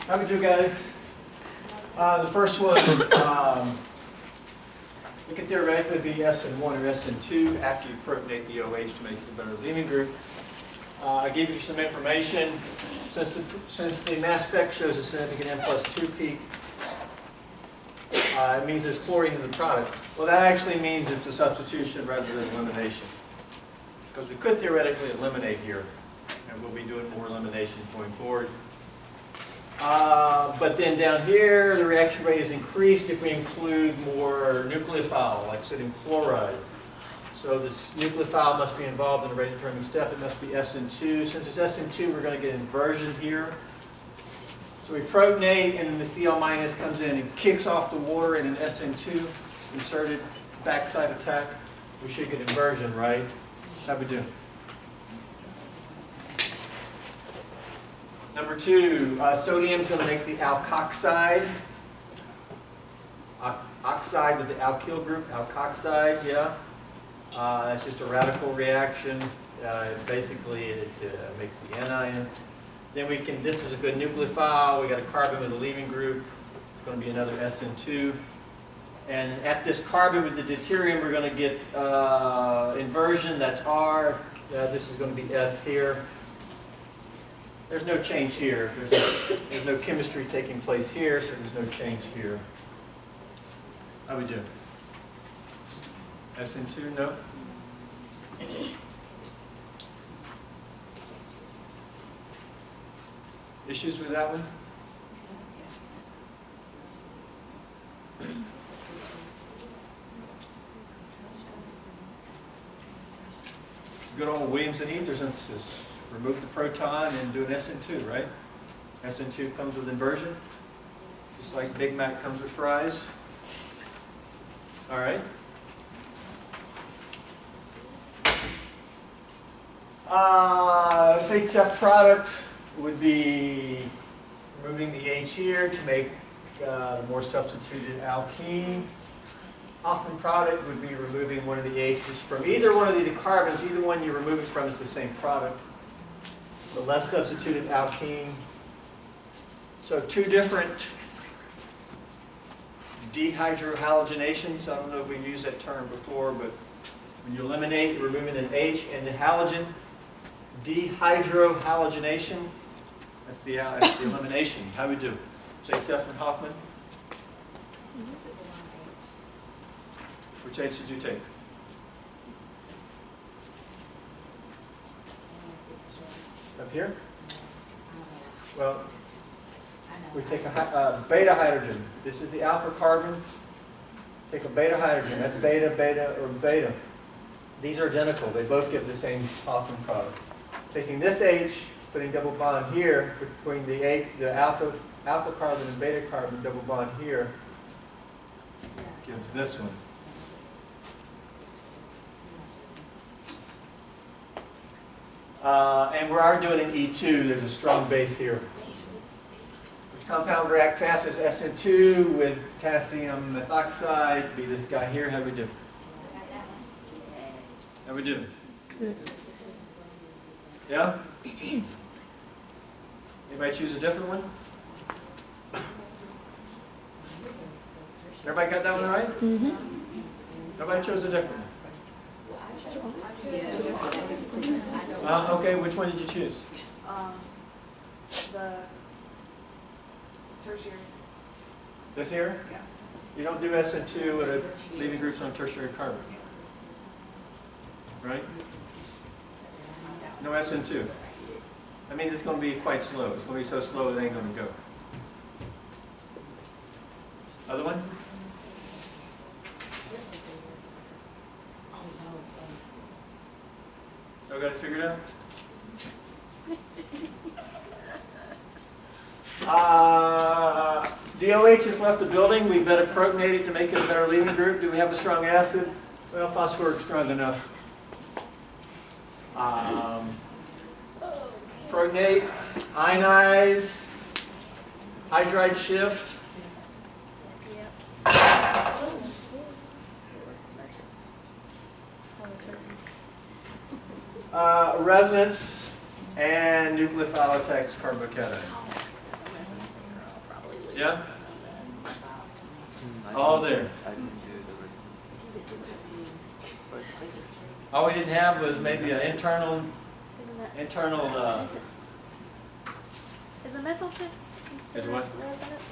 How we do, guys? The first one, it could theoretically be SN1 or SN2 after you protonate the OH to make it a better leaving group. I gave you some information. Since the mass spec shows a significant N+2 peak, it means there's chlorine in the product. Well, that actually means it's a substitution rather than elimination. Because we could theoretically eliminate here, and we'll be doing more elimination going forward. But then down here, the reaction rate is increased if we include more nucleophile, like sodium chloride. So this nucleophile must be involved in the rate determining step. It must be SN2. Since it's SN2, we're going to get inversion here. So we protonate, and then the Cl- comes in and kicks off the water in an SN2 inserted backside attack. We should get inversion, right? How we do? Number two, sodium is going to make the alkoxide. Oxide with the alkyl group, alkoxide, yeah. That's just a radical reaction. Basically, it makes the anion. Then we can, this is a good nucleophile. We got a carbon with a leaving group. It's going to be another SN2. And at this carbon with the deuterium, we're going to get inversion. That's R. This is going to be S here. There's no change here. There's no chemistry taking place here, so there's no change here. How we do? SN2, no? Issues with that one? Good old Williamson ether synthesis. Remove the proton and do an SN2, right? SN2 comes with inversion, just like Big Mac comes with fries. All right. SHF product would be removing the H here to make the more substituted alkene. Hoffman product would be removing one of the H's from either one of the carbons. Either one you remove it from is the same product. The less substituted alkene. So two different dehydrohalogenations. I don't know if we've used that term before, but when you eliminate, you're removing an H and the halogen. Dehydrohalogenation. That's the elimination. How we do? JSF and Hoffman. Which H did you take? Up here? Well, we take a beta hydrogen. This is the alpha carbon. Take a beta hydrogen. That's beta, beta, or beta. These are identical. They both give the same Hoffman product. Taking this H, putting double bond here between the alpha carbon and beta carbon, double bond here, gives this one. And we are doing an E2. There's a strong base here. Which compound react fastest? SN2 with potassium methoxide. Be this guy here. How do we do? How we do? Good. Yeah? Anybody choose a different one? Everybody got that one right? Mm-hmm. Nobody chose a different one. Okay, which one did you choose? The tertiary. This here? Yeah. You don't do SN2 with leaving groups on tertiary carbon. Right? No SN2. That means it's going to be quite slow. It's going to be so slow it ain't going to go. Other one? Y'all got it figured out? DOH has left the building. We better protonate it to make it a better leaving group. Do we have a strong acid? Well, phosphoric strong enough. Protonate, ionize, hydride shift. Resonance and nucleophile attacks carbocation. Yeah? All there. All we didn't have was maybe an internal, Is a methyl shift considered Is what? resonance?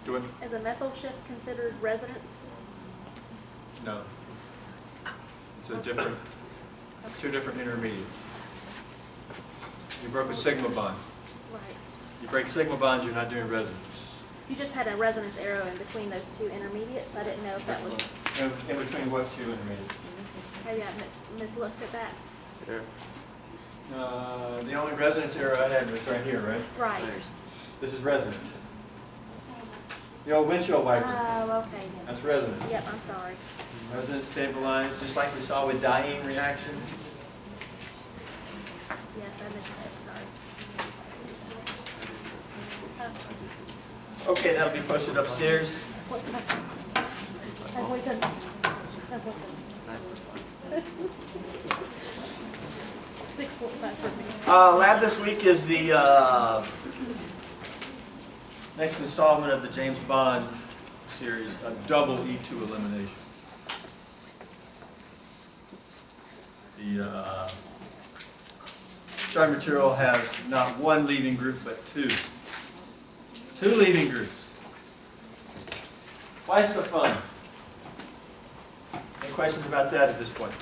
do it? Is a methyl shift considered resonance? No. It's a different, two different intermediates. You broke a sigma bond. Right. You break sigma bonds, you're not doing resonance. You just had a resonance arrow in between those two intermediates. I didn't know if that was, In between what two intermediates? maybe I mislooked at that. The only resonance arrow I had was right here, right? Right. This is resonance. The old windshield wipers, Oh, okay. that's resonance. Yep, I'm sorry. Resonance stabilized, just like we saw with diene reactions. Yes, I misspoke, sorry. Okay, that'll be posted upstairs. What did I say? That voice said, that voice said. 6:45 for me. Lab this week is the next installment of the James Bond series, a double E2 elimination. The starting material has not one leaving group, but two. Two leaving groups. Twice the fun. Any questions about that at this point?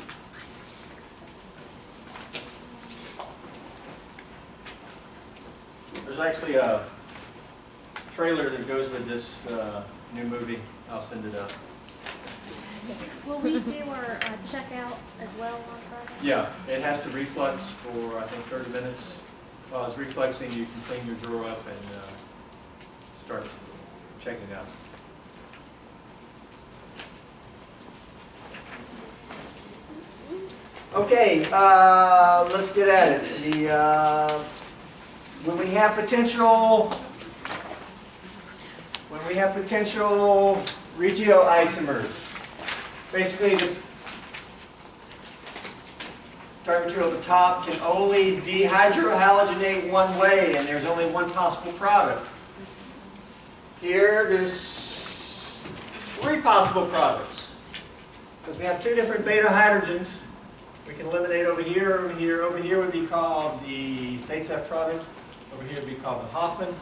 There's actually a trailer that goes with this new movie. I'll send it out. Will we do our checkout as well on Friday? Yeah, it has to reflux for, I think, 30 minutes. While it's refluxing, you can clean your drawer up and start checking out. Okay, let's get at it. When we have potential regioisomers, basically the starting material at the top can only dehydrohalogenate one way, and there's only one possible product. Here, there's three possible products. Because we have two different beta hydrogens, we can eliminate over here, over here. Over here would be called the Zaitsev product. Over here would be called the Hoffman.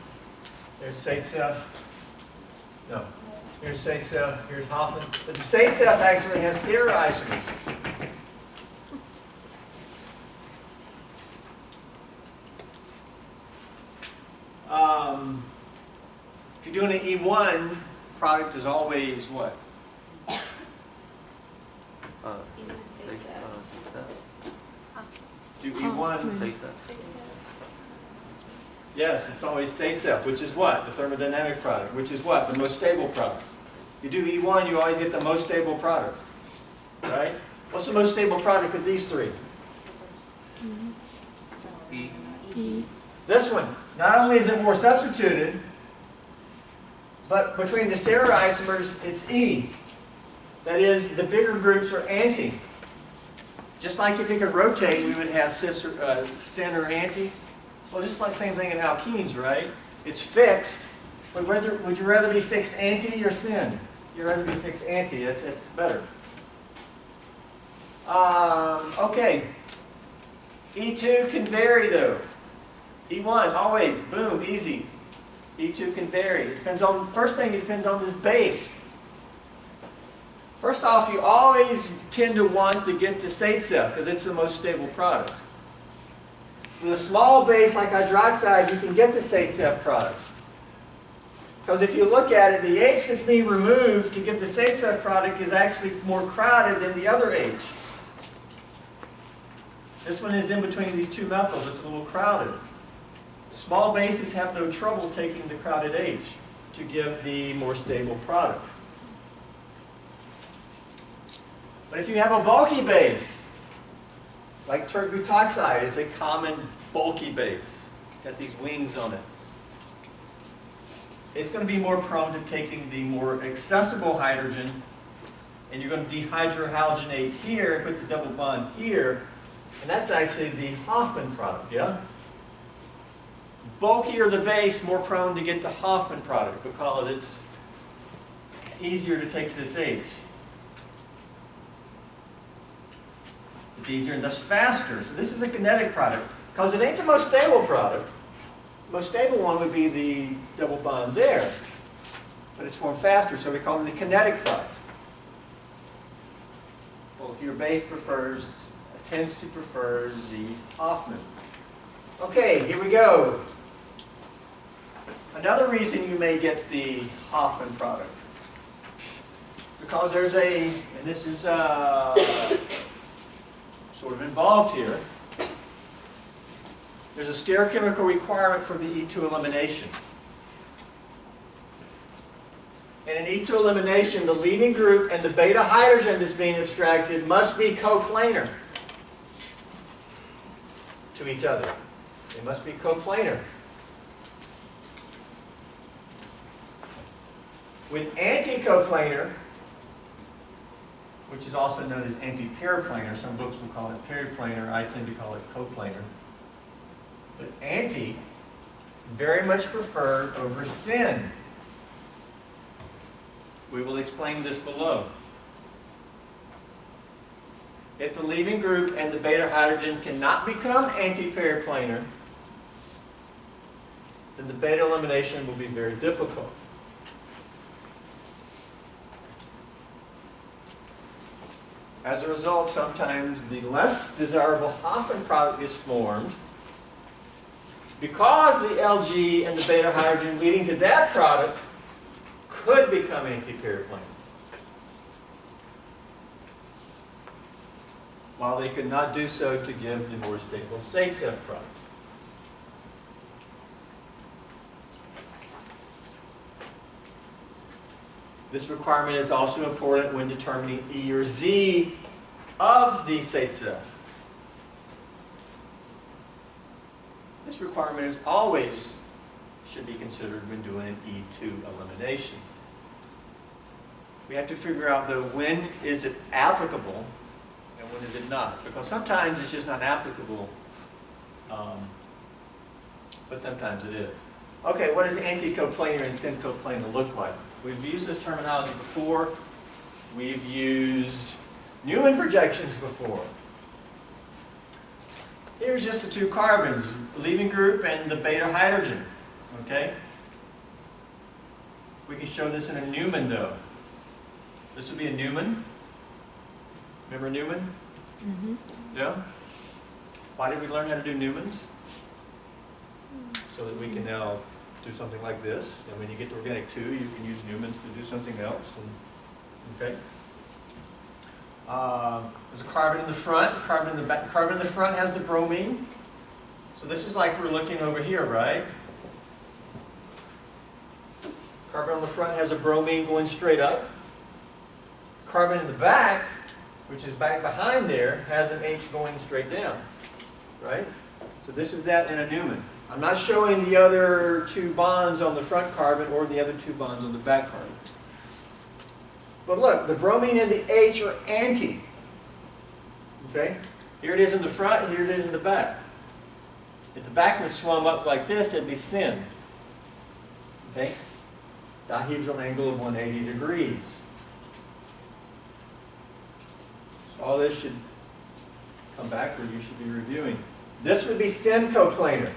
There's Zaitsev. No. Here's Zaitsev, here's Hoffman. But the Zaitsev actually has stereoisomers. If you're doing an E1, product is always what? Do E1. Yes, it's always Zaitsev, which is what? The thermodynamic product, which is what? The most stable product. You do E1, you always get the most stable product. Right? What's the most stable product of these three? E. This one. Not only is it more substituted, but between the stereoisomers, it's E. That is, the bigger groups are anti. Just like if it could rotate, we would have syn or anti. Well, just like the same thing in alkenes, right? It's fixed, but would you rather be fixed anti or syn? You'd rather be fixed anti. It's better. Okay. E2 can vary though. E1 always, boom, easy. E2 can vary. It depends on, first thing, it depends on this base. First off, you always tend to want to get the Zaitsev because it's the most stable product. With a small base like hydroxide, you can get the Zaitsev product. Because if you look at it, the H that's being removed to give the Zaitsev product is actually more crowded than the other H. This one is in between these two methyls. It's a little crowded. Small bases have no trouble taking the crowded H to give the more stable product. But if you have a bulky base, like tert-butoxide is a common bulky base. It's got these wings on it. It's going to be more prone to taking the more accessible hydrogen, and you're going to dehydrohalogenate here, put the double bond here, and that's actually the Hoffman product, yeah? bulkier the base, more prone to get the Hoffman product because it's easier to take this H. It's easier and thus faster. So this is a kinetic product because it ain't the most stable product. The most stable one would be the double bond there. But it's formed faster, so we call it the kinetic product. Bulkier base tends to prefer the Hoffman. Okay, here we go. Another reason you may get the Hoffman product. Because there's and this is sort of involved here, there's a stereochemical requirement for the E2 elimination. And in E2 elimination, the leaving group and the beta hydrogen that's being abstracted must be coplanar to each other. They must be coplanar. With anticoplanar, which is also known as anti-periplanar, some books will call it periplanar, I tend to call it coplanar. But anti, very much preferred over syn. We will explain this below. If the leaving group and the beta hydrogen cannot become anti-periplanar, then the beta elimination will be very difficult. As a result, sometimes the less desirable Hoffman product is formed because the Lg and the beta hydrogen leading to that product could become anti-periplanar, while they could not do so to give the more stable Zaitsev product. This requirement is also important when determining E or Z of the Zaitsev. This requirement is always should be considered when doing an E2 elimination. We have to figure out, though, when is it applicable and when is it not? Because sometimes it's just not applicable, but sometimes it is. Okay, what does anticoplanar and syncoplanar look like? We've used this terminology before. We've used Newman projections before. Here's just the two carbons, the leaving group and the beta hydrogen. Okay? We can show this in a Newman, though. This would be a Newman. Remember Newman? Mm-hmm. Yeah? Why did we learn how to do Newmans? So that we can now do something like this. And when you get to organic 2, you can use Newmans to do something else. Okay? There's a carbon in the front, carbon in the back. Carbon in the front has the bromine. So this is like we're looking over here, right? Carbon on the front has a bromine going straight up. Carbon in the back, which is back behind there, has an H going straight down, right? So this is that in a Newman. I'm not showing the other two bonds on the front carbon or the other two bonds on the back carbon. But look, the bromine and the H are anti. Okay? Here it is in the front, here it is in the back. If the back was swum up like this, it'd be syn. Okay? Dihedral angle of 180 degrees. So all this should come back, or you should be reviewing. This would be syncoplanar.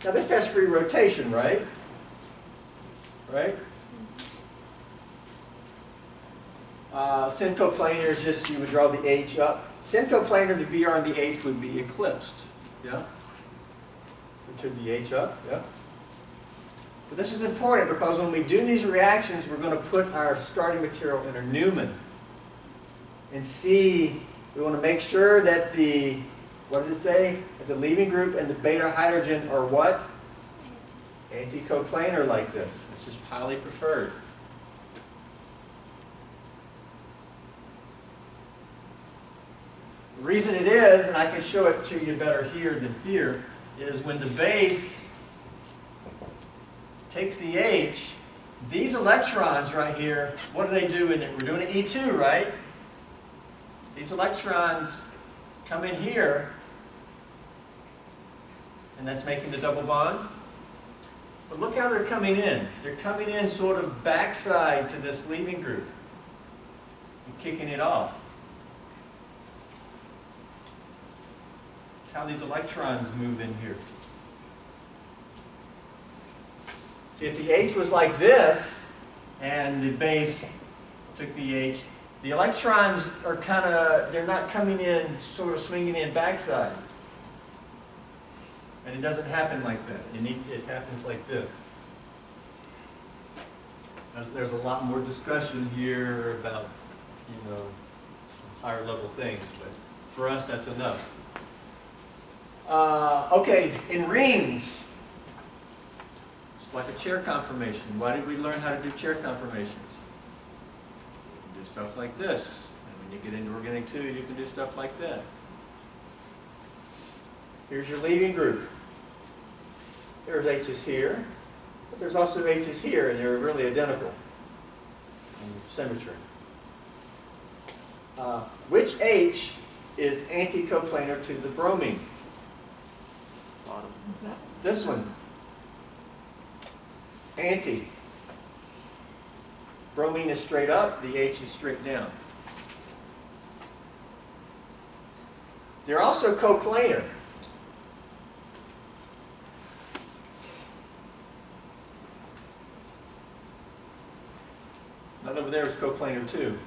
Now this has free rotation, right? Right? Syncoplanar is just, you would draw the H up. Syncoplanar, the BR and the H would be eclipsed. Yeah? We turn the H up, yeah? But this is important because when we do these reactions, we're going to put our starting material in a Newman. And see, we want to make sure that the, what does it say? That the leaving group and the beta hydrogen are what? Anticoplanar like this. This is highly preferred. The reason it is, and I can show it to you better here than here, is when the base takes the H, these electrons right here, what do they do in it? We're doing an E2, right? These electrons come in here and that's making the double bond. But look how they're coming in. They're coming in sort of backside to this leaving group and kicking it off. That's how these electrons move in here. See, if the H was like this, and the base took the H, the electrons are they're not coming in, sort of swinging in backside. And it doesn't happen like that. It happens like this. There's a lot more discussion here about, some higher level things, but for us, that's enough. Okay, in rings, it's like a chair conformation. Why did we learn how to do chair conformations? You can do stuff like this. And when you get into organic 2, you can do stuff like that. Here's your leaving group. There's H's here, but there's also H's here, and they're really identical in symmetry. Which H is anticoplanar to the bromine? This one. Anti. Bromine is straight up, the H is straight down. They're also coplanar. That over there is coplanar too.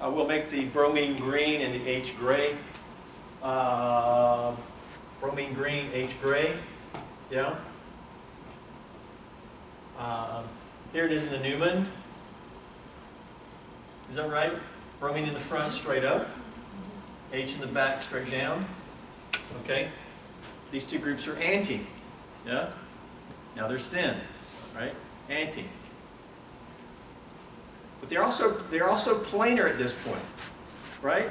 We'll make the bromine green and the H gray. Bromine green, H gray. Yeah. Here it is in the Newman. Is that right? Bromine in the front, straight up. H in the back, straight down. Okay. These two groups are anti. Yeah. Now they're syn, right? Anti. But they're also planar at this point, right?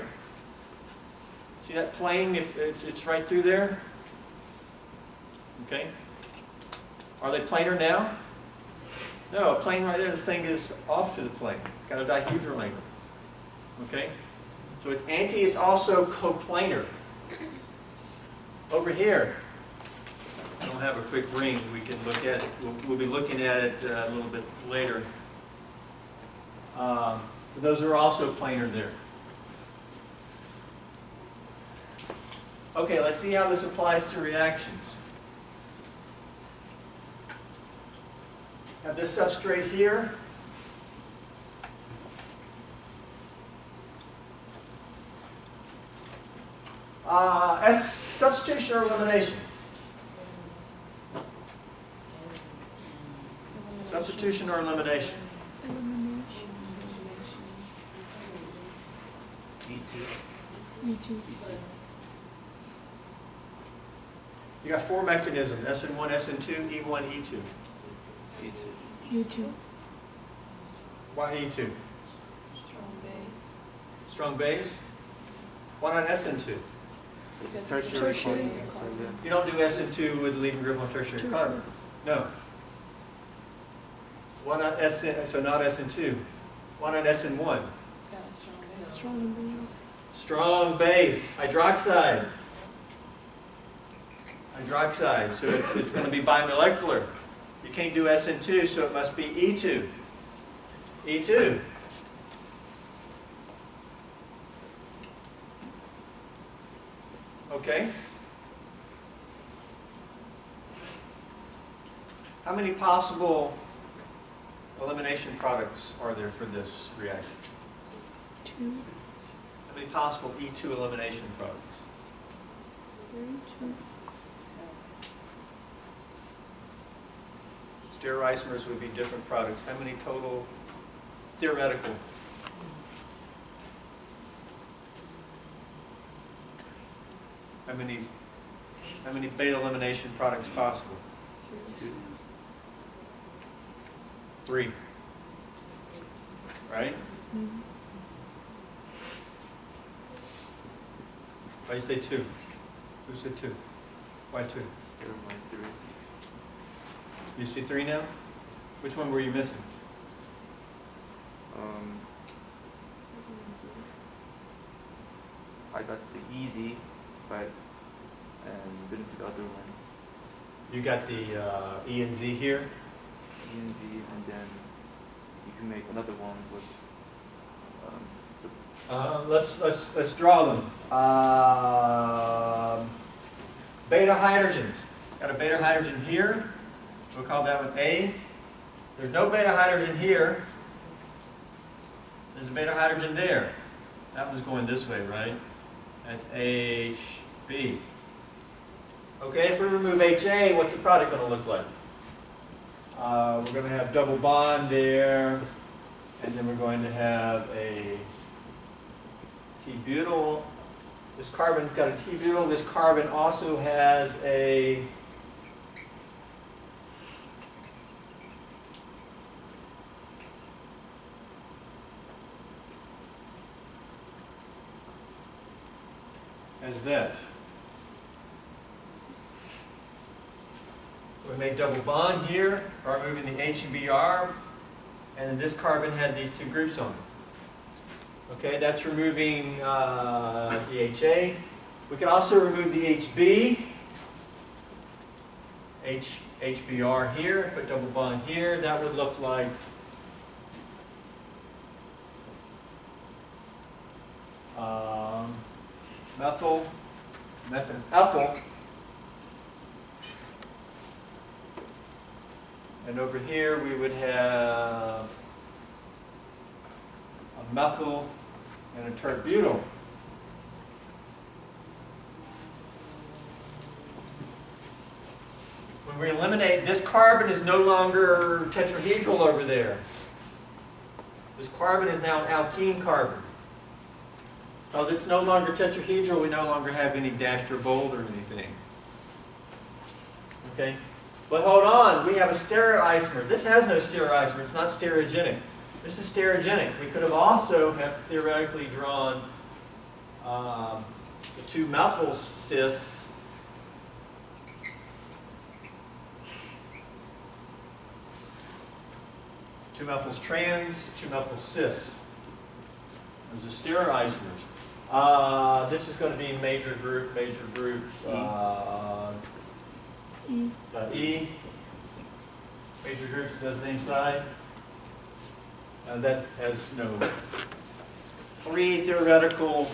See that plane? If it's right through there. Okay. Are they planar now? No, a plane right there. This thing is off to the plane. It's got a dihedral angle. Okay. So it's anti. It's also coplanar. Over here, I don't have a quick ring. We can look at it. We'll be looking at it a little bit later. Those are also planar there. Okay, let's see how this applies to reactions. Have this substrate here. Substitution or elimination? Substitution or elimination? You got four mechanisms, SN1, SN2, E1, E2. E2. Why E2? Strong base. Strong base? Why not SN2? Because it's tertiary. You don't do SN2 with leaving group on tertiary carbon. No. Why not SN, so not SN2? Why not SN1? It's got a strong base. Strong base. Strong base, hydroxide. Hydroxide, so it's going to be bimolecular. You can't do SN2, so it must be E2. E2. Okay. How many possible elimination products are there for this reaction? 2. How many possible E2 elimination products? 2. Stereoisomers would be different products. How many total theoretical? How many How many beta elimination products possible? 2. 3. Right? Mhm. Why do you say 2? Who said 2? Why 2? There were like 3. You see 3 now? Which one were you missing? I got the easy, but and didn't see the other one. You got the E and Z here. E and Z, and then you can make another one with Let's draw them. Beta hydrogens. Got a beta hydrogen here. We'll call that one A. There's no beta hydrogen here. There's a beta hydrogen there. That one's going this way, right? That's HB. Okay, if we remove HA, what's the product going to look like? We're going to have double bond there, and then we're going to have a T-butyl. This carbon's got a T-butyl. This carbon also has a that. So we made double bond here, or moving the H and Br, and then this carbon had these 2 groups on it. Okay, that's removing the HA. We can also remove the HB, HBr here, put double bond here. That would look like methyl, and that's an ethyl. And over here we would have a methyl and a tert-butyl. When we eliminate, this carbon is no longer tetrahedral over there. This carbon is now an alkene carbon. So it's no longer tetrahedral, we no longer have any dashed or bold or anything. Okay? But hold on, we have a stereoisomer. This has no stereoisomer, it's not stereogenic. This is stereogenic. We could have also have theoretically drawn the 2 methyl cis. Two methyls trans, 2 methyl cis. Those are stereoisomers. This is going to be major group, E. Major groups the same side. That has 3 theoretical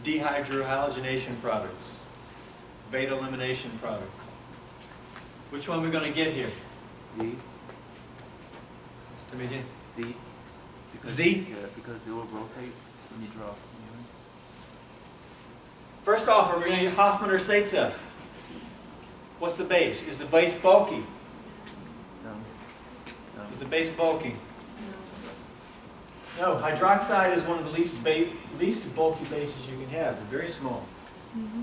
dehydrohalogenation products, beta elimination products. Which one are we going to get here? Z. Let me again. Z. Because, Z? Yeah, because it will rotate when you draw. First off, are we going to get Hoffman or Zaitsev? What's the base? Is the base bulky? No. Is the base bulky? No, hydroxide is one of the least bulky bases you can have. They're very small. Mm-hmm.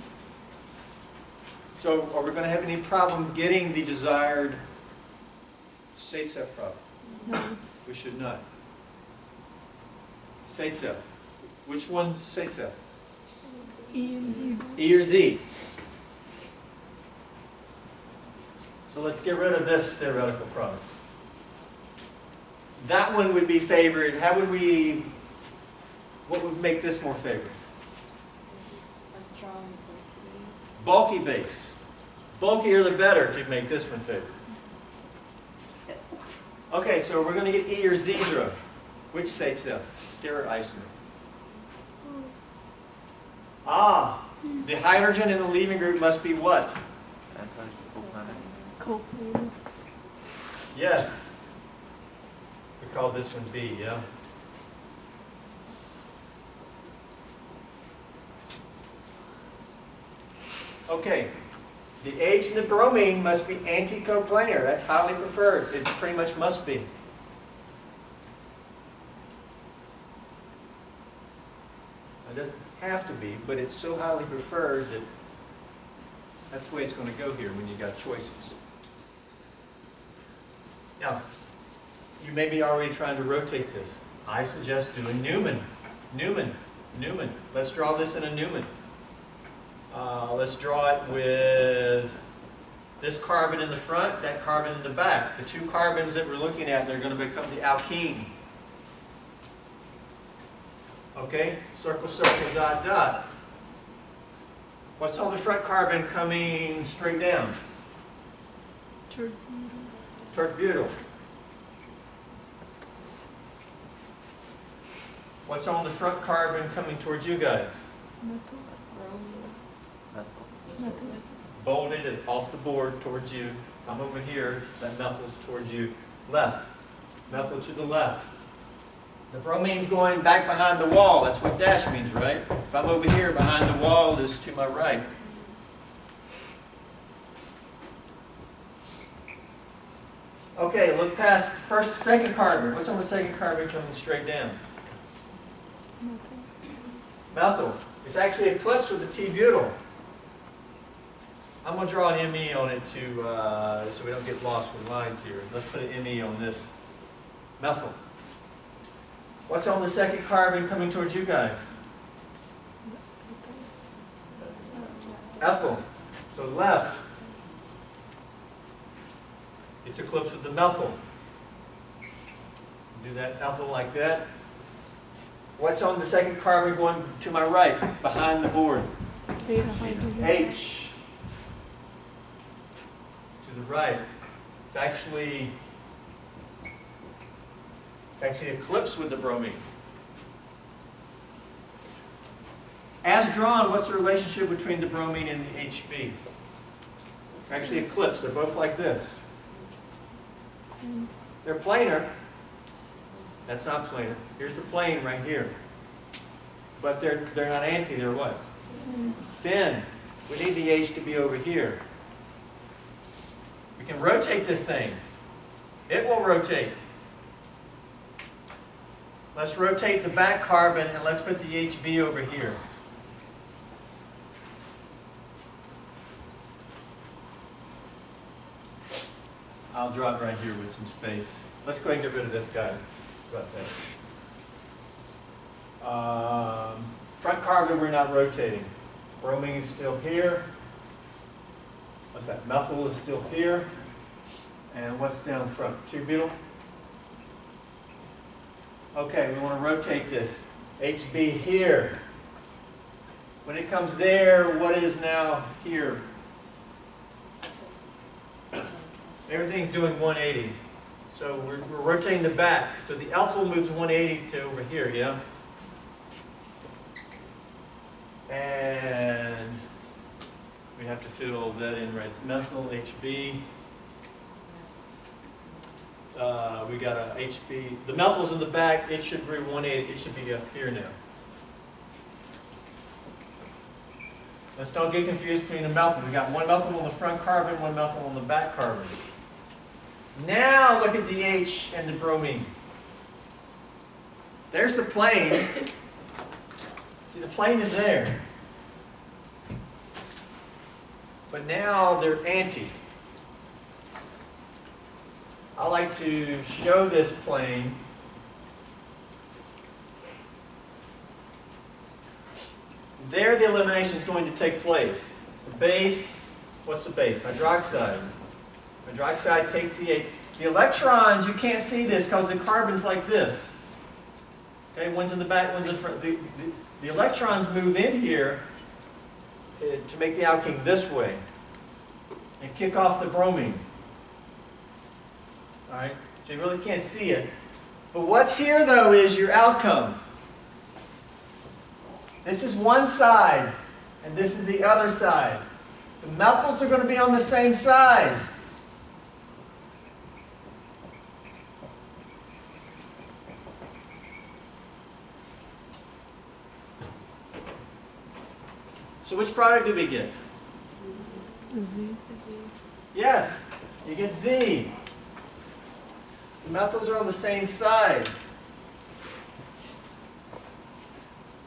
So are we going to have any problem getting the desired Zaitsev product? No. We should not. Zaitsev. Which one's Zaitsev? E and Z. E or Z? So let's get rid of this theoretical product. That one would be favored. What would make this more favored? A strong Bulky base. Bulkier the better to make this one favored. Okay, so we're going to get E or Z drawn. Which Zaitsev? Stereoisomer. The hydrogen in the leaving group must be what? Anti-coplanar. Yes. We call this one B, yeah? Okay. The H and the bromine must be anticoplanar. That's highly preferred. It pretty much must be. It doesn't have to be, but it's so highly preferred that That's the way it's going to go here when you got choices. Now, you may be already trying to rotate this. I suggest doing Newman. Newman. Newman. Let's draw this in a Newman. Let's draw it with this carbon in the front, that carbon in the back. The two carbons that we're looking at, they're going to become the alkene. Okay? Circle, circle, dot, dot. What's on the front carbon coming straight down? Tert-butyl. What's on the front carbon coming towards you guys? Bolded is off the board towards you. I'm over here. That methyl's towards you. Left. Methyl to the left. The bromine's going back behind the wall. That's what dash means, right? If I'm over here, behind the wall is to my right. Okay, look past first, second carbon. What's on the second carbon coming straight down? Methyl. It's actually eclipsed with the T-butyl. I'm going to draw an ME on it so we don't get lost with lines here. Let's put an ME on this methyl. What's on the second carbon coming towards you guys? Ethyl. So left. It's eclipsed with the methyl. Do that ethyl like that. What's on the second carbon going to my right, behind the board? H. To the right. It's actually eclipsed with the bromine. As drawn, what's the relationship between the bromine and the HB? Actually eclipsed. They're both like this. They're planar. That's not planar. Here's the plane right here. But they're not anti, they're what? Syn. We need the H to be over here. We can rotate this thing. It will rotate. Let's rotate the back carbon and let's put the HB over here. I'll draw it right here with some space. Let's go ahead and get rid of this guy. About that. Front carbon we're not rotating. Bromine is still here. What's that? Methyl is still here. And what's down front? T-butyl? Okay, we want to rotate this. HB here. When it comes there, what is now here? Everything's doing 180. So we're rotating the back. So the alpha moves 180 to over here, yeah? And we have to fill that in right. Methyl, HB. We got a HB. The methyl's in the back. It should be 180. It should be up here now. Let's don't get confused between the methyl. We got one methyl on the front carbon, one methyl on the back carbon. Now look at the H and the bromine. There's the plane. See, the plane is there. But now they're anti. I like to show this plane. There the elimination is going to take place. The base, what's the base? Hydroxide. Hydroxide takes the H. The electrons, you can't see this because the carbon's like this. Okay, one's in the back, one's in front. The electrons move in here to make the alkene this way and kick off the bromine. All right, so you really can't see it. But what's here, though, is your outcome. This is one side, and this is the other side. The methyls are going to be on the same side. So which product do we get? Z. Yes, you get Z. The methyls are on the same side.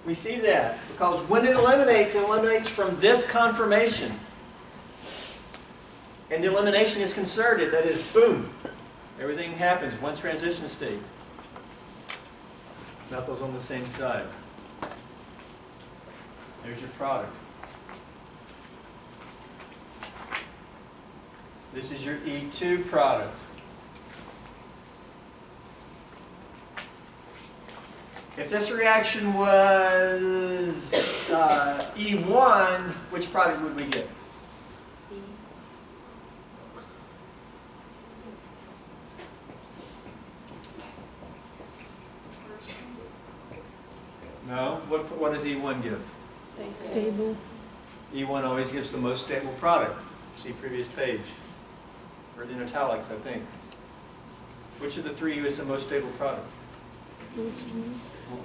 We see that because when it eliminates from this conformation. And the elimination is concerted. That is, boom. Everything happens, one transition state. Methyls on the same side. There's your product. This is your E2 product. If this reaction was E1, which product would we get? No? What does E1 give? Stable. E1 always gives the most stable product. See previous page. Or in italics, I think. Which of the three is the most stable product?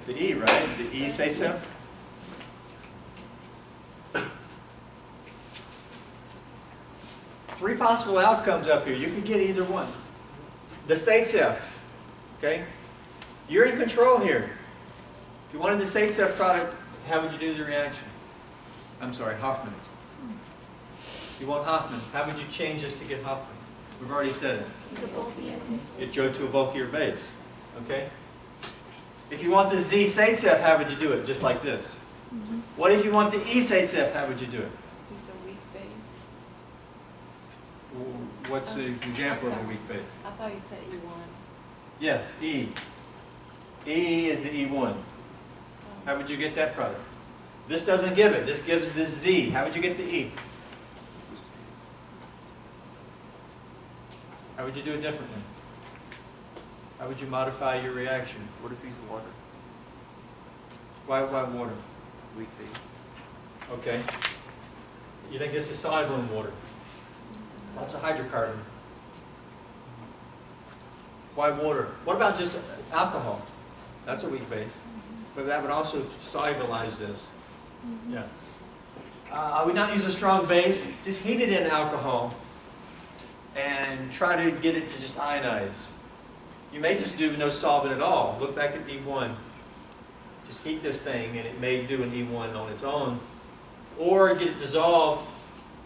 The E, right? The E states F? Three possible outcomes up here. You can get either one. The states F. Okay? You're in control here. If you wanted the states F product, how would you do the reaction? I'm sorry, Hoffman. You want Hoffman. How would you change this to get Hoffman? We've already said it. It go to a bulkier base. Okay? If you want the Z states F, how would you do it? Just like this. What if you want the E states F? How would you do it? Use a weak base. What's the example of a weak base? I thought you said E1. Yes, E. E is the E1. How would you get that product? This doesn't give it. This gives the Z. How would you get the E? How would you do it differently? How would you modify your reaction? What if you use water? Why water? Weak base. Okay. You think this is soluble in water? Lots of hydrocarbon. Why water? What about just alcohol? That's a weak base. But that would also solubilize this. Yeah. I would not use a strong base. Just heat it in alcohol and try to get it to just ionize. You may just do no solvent at all. Look back at E1. Just heat this thing and it may do an E1 on its own. Or get it dissolved,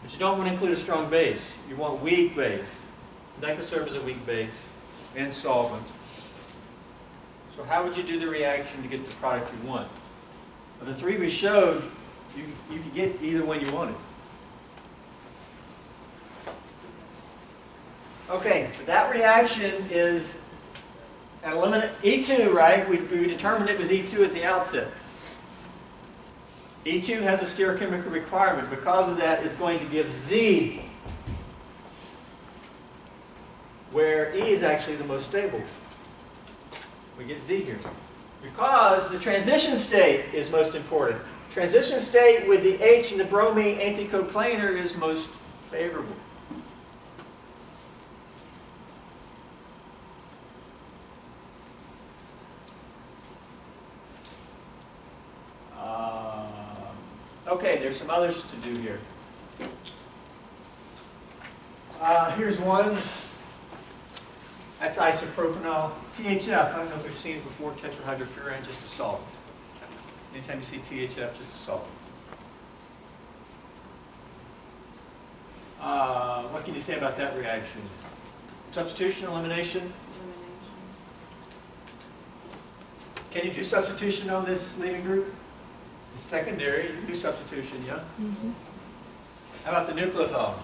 but you don't want to include a strong base. You want weak base. That could serve as a weak base and solvent. So how would you do the reaction to get the product you want? Of the three we showed, you could get either one you wanted. Okay, but that reaction is an E2, right? We determined it was E2 at the outset. E2 has a stereochemical requirement. Because of that, it's going to give Z, where E is actually the most stable. We get Z here. Because the transition state is most important. Transition state with the H and the bromine anticoplanar is most favorable. Okay, there's some others to do here. Here's one. That's isopropanol. THF, I don't know if we've seen it before, tetrahydrofuran, just a solvent. Anytime you see THF, just a solvent. What can you say about that reaction? Substitution, elimination? Can you do substitution on this leaving group? It's secondary, you can do substitution, yeah? How about the nucleophile?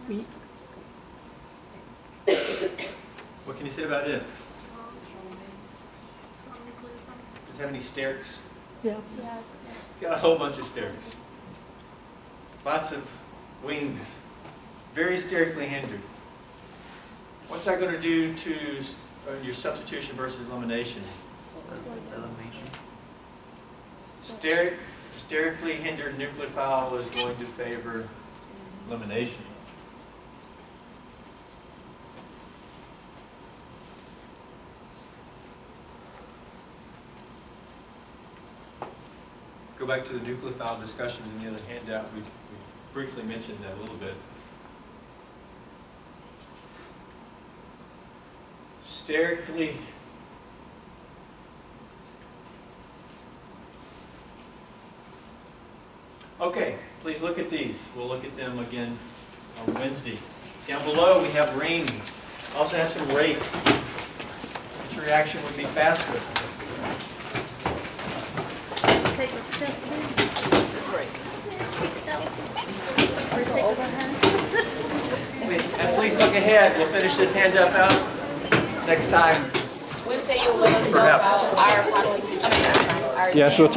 Weak. What can you say about it? Strong nucleophile. Does it have any sterics? Yeah. Yeah, It's got a whole bunch of sterics. Lots of wings. Very sterically hindered. What's that going to do to your substitution versus elimination? Elimination. Sterically hindered nucleophile is going to favor elimination. Go back to the nucleophile discussion in the other handout. We briefly mentioned that a little bit. Sterically Okay, please look at these. We'll look at them again on Wednesday. Down below, we have rings. Also has some rate. Which reaction would be faster? Take this test, please. Or take overhead. And please look ahead. We'll finish this hand up out next time. Wednesday, you'll let us know Perhaps. about our following, our. Yes, we'll talk.